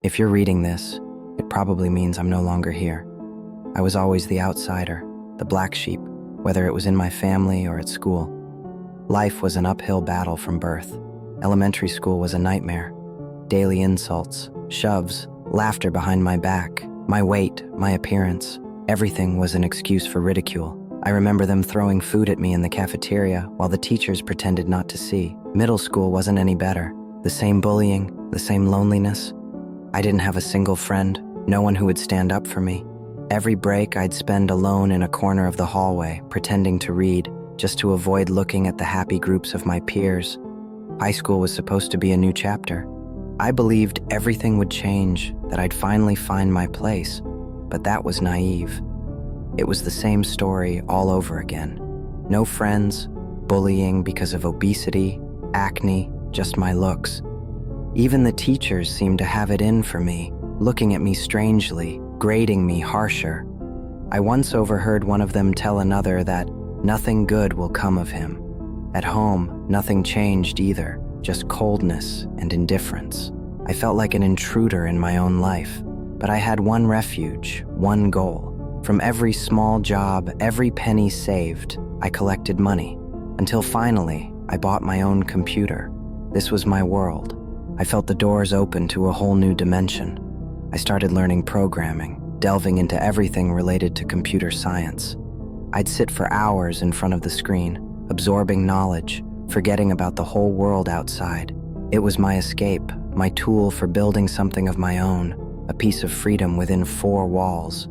If you're reading this, it probably means I'm no longer here. I was always the outsider, the black sheep, whether it was in my family or at school. Life was an uphill battle from birth. Elementary school was a nightmare. Daily insults, shoves, laughter behind my back, my weight, my appearance. Everything was an excuse for ridicule. I remember them throwing food at me in the cafeteria while the teachers pretended not to see. Middle school wasn't any better. The same bullying, the same loneliness. I didn't have a single friend, no one who would stand up for me. Every break I'd spend alone in a corner of the hallway, pretending to read, just to avoid looking at the happy groups of my peers. High school was supposed to be a new chapter. I believed everything would change, that I'd finally find my place, but that was naive. It was the same story all over again. No friends, bullying because of obesity, acne, just my looks. Even the teachers seemed to have it in for me, looking at me strangely, grading me harsher. I once overheard one of them tell another that nothing good will come of him. At home, nothing changed either, just coldness and indifference. I felt like an intruder in my own life, but I had one refuge, one goal. From every small job, every penny saved, I collected money, until finally, I bought my own computer. This was my world. I felt the doors open to a whole new dimension. I started learning programming, delving into everything related to computer science. I'd sit for hours in front of the screen, absorbing knowledge, forgetting about the whole world outside. It was my escape, my tool for building something of my own, a piece of freedom within four walls.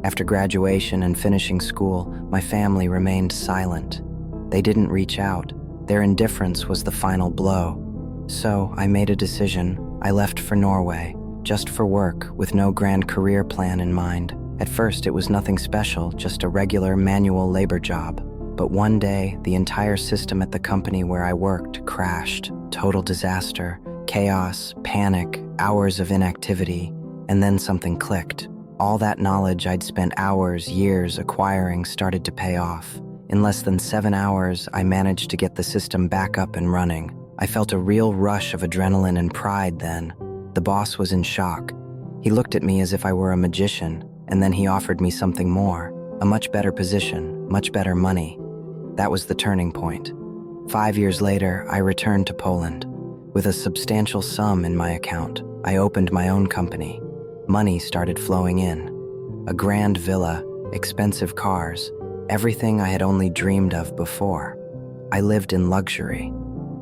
After graduation and finishing school, my family remained silent. They didn't reach out. Their indifference was the final blow. So I made a decision. I left for Norway, just for work, with no grand career plan in mind. At first, it was nothing special, just a regular manual labor job. But one day, the entire system at the company where I worked crashed. Total disaster, chaos, panic, hours of inactivity, and then something clicked. All that knowledge I'd spent hours, years acquiring started to pay off. In less than 7 hours, I managed to get the system back up and running. I felt a real rush of adrenaline and pride then. The boss was in shock. He looked at me as if I were a magician, and then he offered me something more, a much better position, much better money. That was the turning point. 5 years later, I returned to Poland. With a substantial sum in my account, I opened my own company. Money started flowing in. A grand villa, expensive cars, everything I had only dreamed of before. I lived in luxury.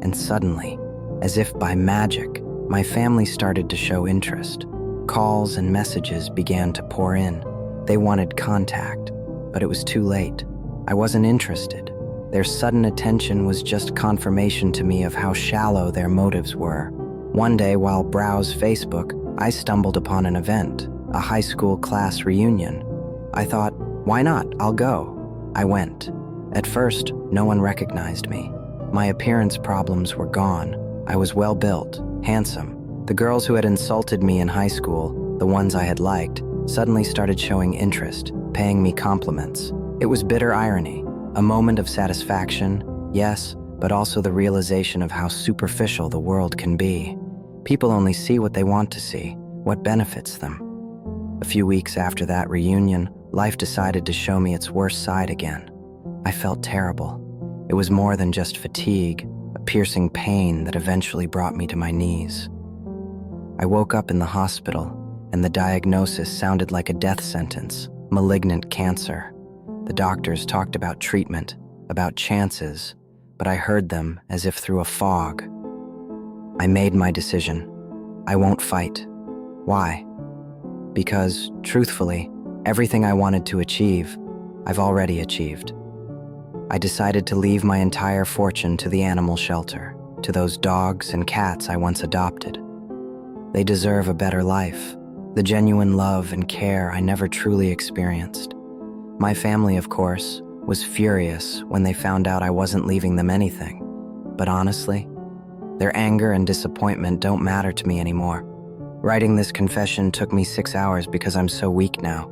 And suddenly, as if by magic, my family started to show interest. Calls and messages began to pour in. They wanted contact, but it was too late. I wasn't interested. Their sudden attention was just confirmation to me of how shallow their motives were. One day, while browsing Facebook, I stumbled upon an event, a high school class reunion. I thought, why not? I'll go. I went. At first, no one recognized me. My appearance problems were gone. I was well-built, handsome. The girls who had insulted me in high school, the ones I had liked, suddenly started showing interest, paying me compliments. It was bitter irony, a moment of satisfaction, yes, but also the realization of how superficial the world can be. People only see what they want to see, what benefits them. A few weeks after that reunion, life decided to show me its worst side again. I felt terrible. It was more than just fatigue, a piercing pain that eventually brought me to my knees. I woke up in the hospital, and the diagnosis sounded like a death sentence, malignant cancer. The doctors talked about treatment, about chances, but I heard them as if through a fog. I made my decision. I won't fight. Why? Because, truthfully, everything I wanted to achieve, I've already achieved. I decided to leave my entire fortune to the animal shelter, to those dogs and cats I once adopted. They deserve a better life, the genuine love and care I never truly experienced. My family, of course, was furious when they found out I wasn't leaving them anything. But honestly, their anger and disappointment don't matter to me anymore. Writing this confession took me 6 hours because I'm so weak now.